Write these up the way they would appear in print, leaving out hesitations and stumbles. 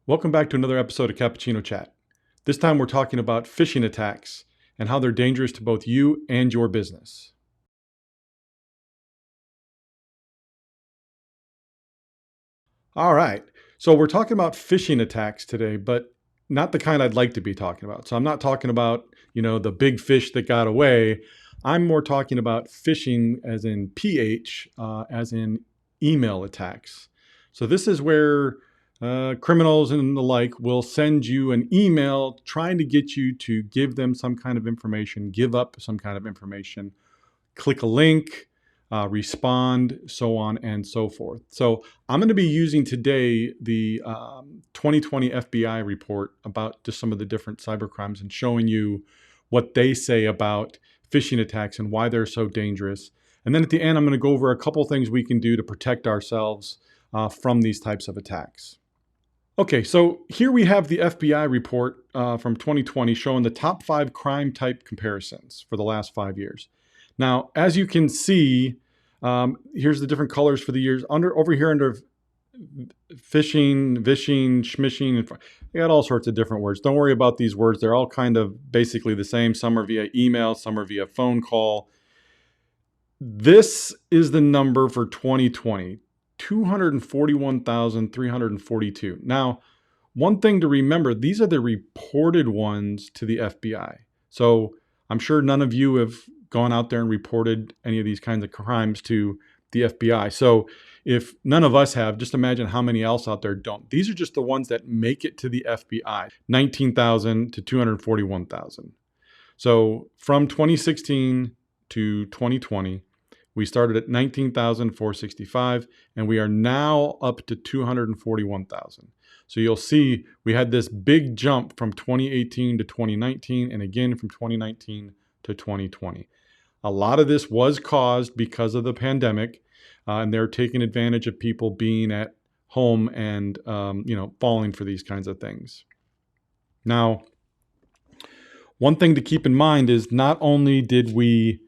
Welcome back to another episode of Cappuccino Chat. This time we're talking about phishing attacks and how they're dangerous to both you and your business. All right, so we're talking about phishing attacks today, but not the kind I'd like to be talking about. So I'm not talking about, the big fish that got away. I'm more talking about phishing as in PH, as in email attacks. So this is where criminals and the like will send you an email trying to get you to give them some kind of information, give up some kind of information, click a link, respond, so on and so forth. So I'm going to be using today the 2020 FBI report about just some of the different cybercrimes and showing you what they say about phishing attacks and why they're so dangerous. And then at the end, I'm going to go over a couple things we can do to protect ourselves from these types of attacks. Okay, so here we have the FBI report from 2020 showing the top 5 crime type comparisons for the last 5 years. Now, as you can see, here's the different colors for the years. Over here under phishing, vishing, schmishing, and they got all sorts of different words. Don't worry about these words. They're all kind of basically the same. Some are via email, some are via phone call. This is the number for 2020. 241,342. Now, one thing to remember, these are the reported ones to the FBI. So I'm sure none of you have gone out there and reported any of these kinds of crimes to the FBI. So if none of us have, just imagine how many else out there don't. These are just the ones that make it to the FBI, 19,000 to 241,000. So from 2016 to 2020, we started at 19,465 and we are now up to 241,000. So you'll see we had this big jump from 2018 to 2019 and again from 2019 to 2020. A lot of this was caused because of the pandemic, and they're taking advantage of people being at home and falling for these kinds of things. Now, one thing to keep in mind is not only did we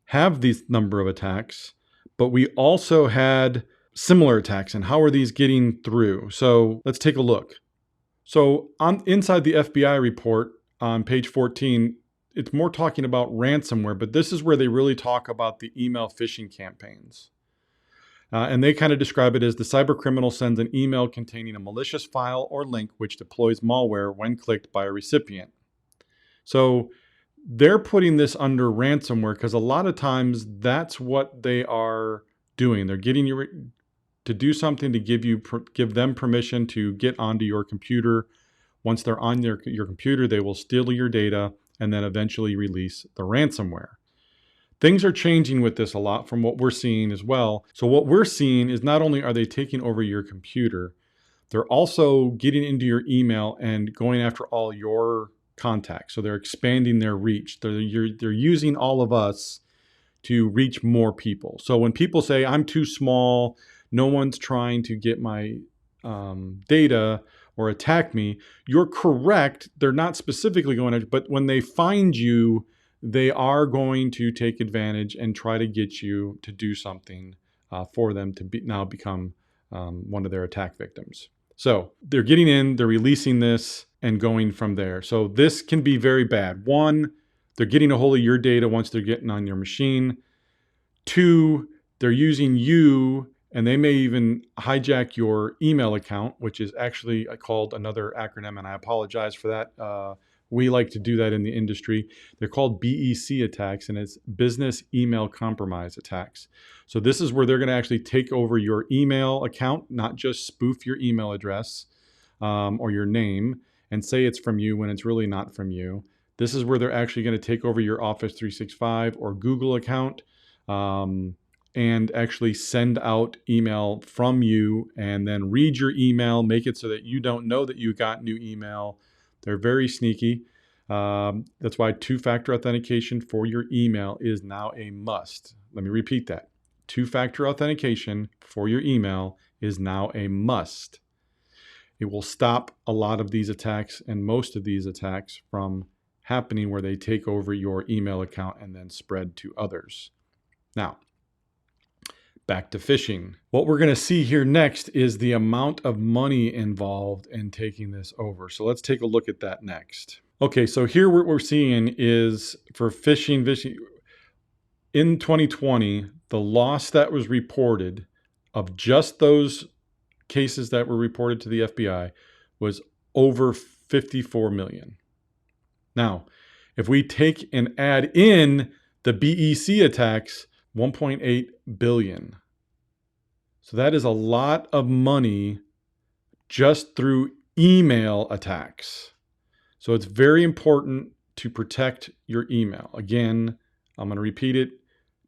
have these number of attacks, but we also had similar attacks. And how are these getting through? So let's take a look. So inside the FBI report on page 14, it's more talking about ransomware, but this is where they really talk about the email phishing campaigns. And they kind of describe it as the cyber criminal sends an email containing a malicious file or link which deploys malware when clicked by a recipient. So they're putting this under ransomware because a lot of times that's what they are doing. They're getting you to do something to give them permission to get onto your computer. Once they're on your computer, they will steal your data and then eventually release the ransomware. Things are changing with this a lot from what we're seeing as well. So what we're seeing is not only are they taking over your computer, they're also getting into your email and going after all your contacts. So they're expanding their reach. They're using all of us to reach more people. So when people say, I'm too small, no one's trying to get my data or attack me, you're correct. They're not specifically going to, but when they find you, they are going to take advantage and try to get you to do something for them to now become one of their attack victims. So they're getting in, they're releasing this and going from there. So this can be very bad. One, they're getting a hold of your data once they're getting on your machine. Two, they're using you and they may even hijack your email account, which is actually called another acronym, and I apologize for that. We like to do that in the industry. They're called BEC attacks, and it's business email compromise attacks. So this is where they're going to actually take over your email account, not just spoof your email address or your name and say it's from you when it's really not from you. This is where they're actually going to take over your Office 365 or Google account and actually send out email from you and then read your email, make it so that you don't know that you got new email. They're very sneaky. That's why two-factor authentication for your email is now a must. Let me repeat that. Two-factor authentication for your email is now a must. It will stop a lot of these attacks and most of these attacks from happening where they take over your email account and then spread to others. Now, back to phishing. What we're going to see here next is the amount of money involved in taking this over. So let's take a look at that next. Okay, so here what we're seeing is for phishing in 2020, the loss that was reported of just those cases that were reported to the FBI was over 54 million. Now, if we take and add in the BEC attacks, 1.8 billion. So that is a lot of money just through email attacks. So it's very important to protect your email. Again, I'm going to repeat it.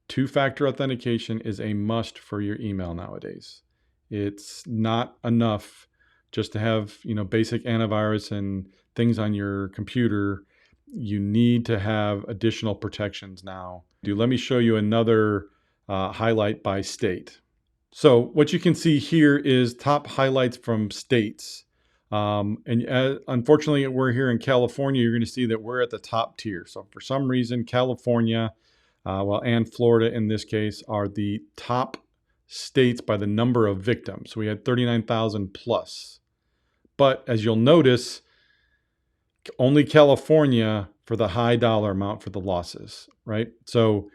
Two-factor authentication is a must for your email nowadays. It's not enough just to have, basic antivirus and things on your computer. You need to have additional protections now. Let me show you another highlight by state. So what you can see here is top highlights from states. Unfortunately, we're here in California. You're going to see that we're at the top tier. So for some reason, California, and Florida in this case, are the top states by the number of victims. So we had 39,000 plus. But as you'll notice, only California for the high dollar amount for the losses, right? So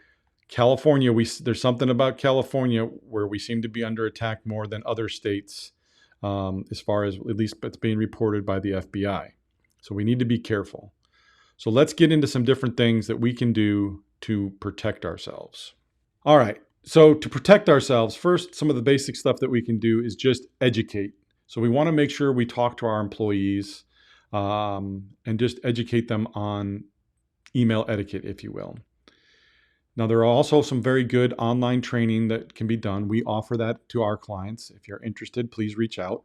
California, there's something about California where we seem to be under attack more than other states, as far as at least it's being reported by the FBI. So we need to be careful. So let's get into some different things that we can do to protect ourselves. All right. So to protect ourselves, first, some of the basic stuff that we can do is just educate. So we want to make sure we talk to our employees and just educate them on email etiquette, if you will. Now, there are also some very good online training that can be done. We offer that to our clients. If you're interested, please reach out.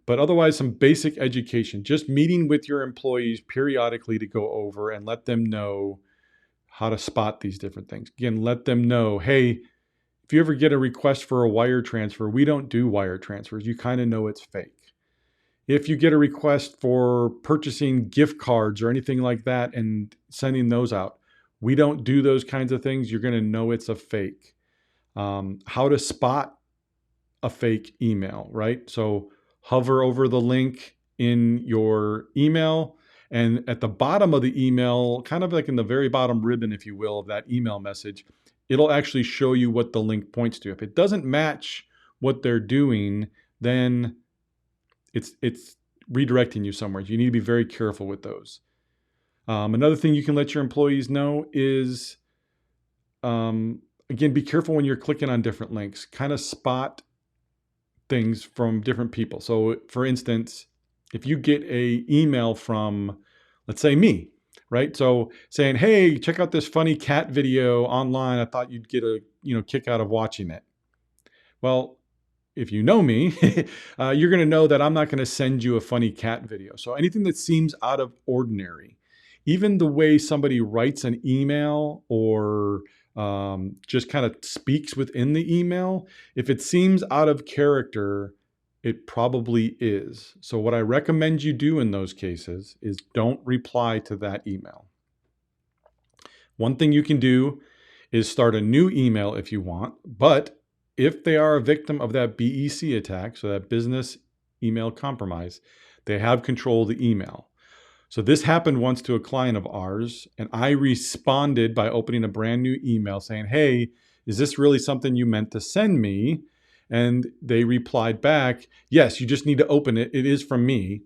But otherwise, some basic education, just meeting with your employees periodically to go over and let them know how to spot these different things. Again, let them know, hey, if you ever get a request for a wire transfer, we don't do wire transfers. You kind of know it's fake. If you get a request for purchasing gift cards or anything like that and sending those out, we don't do those kinds of things. You're going to know it's a fake. How to spot a fake email, right? So hover over the link in your email, and at the bottom of the email, kind of like in the very bottom ribbon, if you will, of that email message, it'll actually show you what the link points to. If it doesn't match what they're doing, then it's redirecting you somewhere. You need to be very careful with those. Another thing you can let your employees know is, again, be careful when you're clicking on different links. Kind of spot things from different people. So for instance, if you get a email from, let's say me, right? So saying, hey, check out this funny cat video online. I thought you'd get a kick out of watching it. Well, if you know me, you're going to know that I'm not going to send you a funny cat video. So anything that seems out of ordinary, even the way somebody writes an email or just kind of speaks within the email, if it seems out of character, it probably is. So what I recommend you do in those cases is don't reply to that email. One thing you can do is start a new email if you want, but if they are a victim of that BEC attack, so that business email compromise, they have control of the email. So this happened once to a client of ours, and I responded by opening a brand new email saying, hey, is this really something you meant to send me? And they replied back, yes, you just need to open it. It is from me,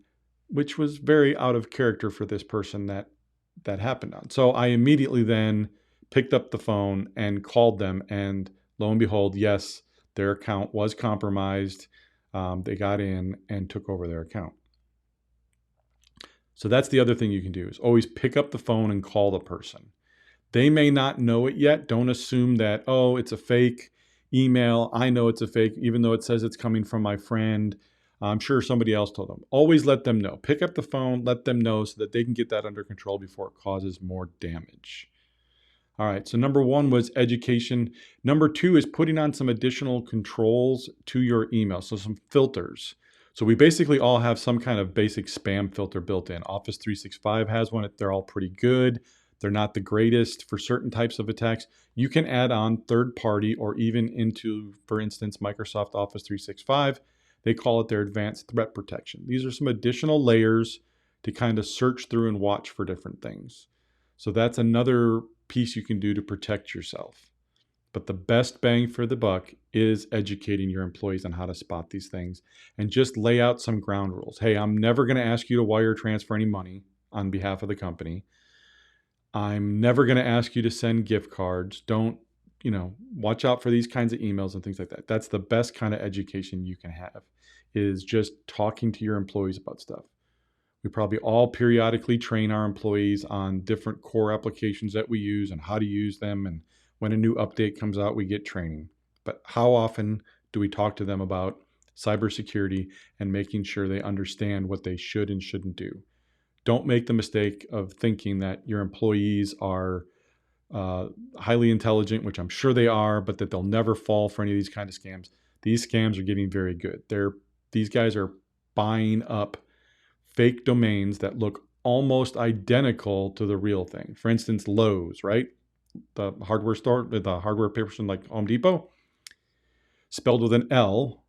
which was very out of character for this person that happened on. So I immediately then picked up the phone and called them, and lo and behold, yes, their account was compromised. They got in and took over their account. So that's the other thing you can do, is always pick up the phone and call the person. They may not know it yet. Don't assume that, oh, it's a fake email. I know it's a fake, even though it says it's coming from my friend. I'm sure somebody else told them. Always let them know. Pick up the phone, let them know so that they can get that under control before it causes more damage. All right, so number one was education. Number two is putting on some additional controls to your email, so some filters. So we basically all have some kind of basic spam filter built in. Office 365 has one. They're all pretty good. They're not the greatest for certain types of attacks. You can add on third party or even into, for instance, Microsoft Office 365. They call it their advanced threat protection. These are some additional layers to kind of search through and watch for different things. So that's another piece you can do to protect yourself. But the best bang for the buck is educating your employees on how to spot these things and just lay out some ground rules. Hey, I'm never going to ask you to wire transfer any money on behalf of the company. I'm never going to ask you to send gift cards. Don't, watch out for these kinds of emails and things like that. That's the best kind of education you can have, is just talking to your employees about stuff. We probably all periodically train our employees on different core applications that we use and how to use them. And when a new update comes out, we get training. But how often do we talk to them about cybersecurity and making sure they understand what they should and shouldn't do? Don't make the mistake of thinking that your employees are highly intelligent, which I'm sure they are, but that they'll never fall for any of these kind of scams. These scams are getting very good. These guys are buying up fake domains that look almost identical to the real thing. For instance, Lowe's, right? The hardware store, the hardware person like Home Depot, spelled with an L,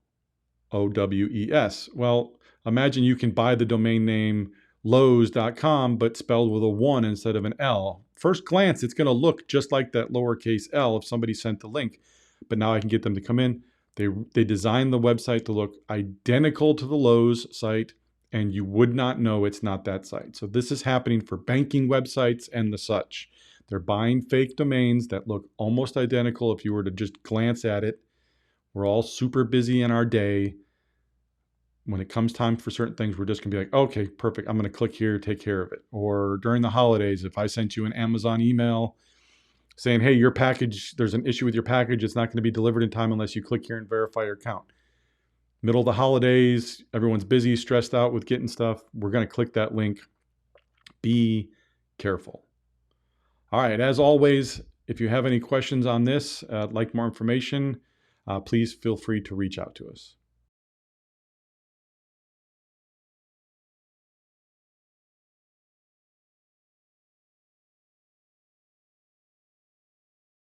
OWES. Well, imagine you can buy the domain name Lowe's.com, but spelled with a 1 instead of an L. First glance, it's going to look just like that lowercase L if somebody sent the link. But now I can get them to come in. They designed the website to look identical to the Lowe's site, and you would not know it's not that site. So this is happening for banking websites and the such. They're buying fake domains that look almost identical if you were to just glance at it. We're all super busy in our day. When it comes time for certain things, we're just going to be like, okay, perfect. I'm going to click here, take care of it. Or during the holidays, if I sent you an Amazon email saying, hey, your package, there's an issue with your package, it's not going to be delivered in time unless you click here and verify your account. Middle of the holidays, everyone's busy, stressed out with getting stuff. We're going to click that link. Be careful. All right, as always, if you have any questions on this, like more information, please feel free to reach out to us.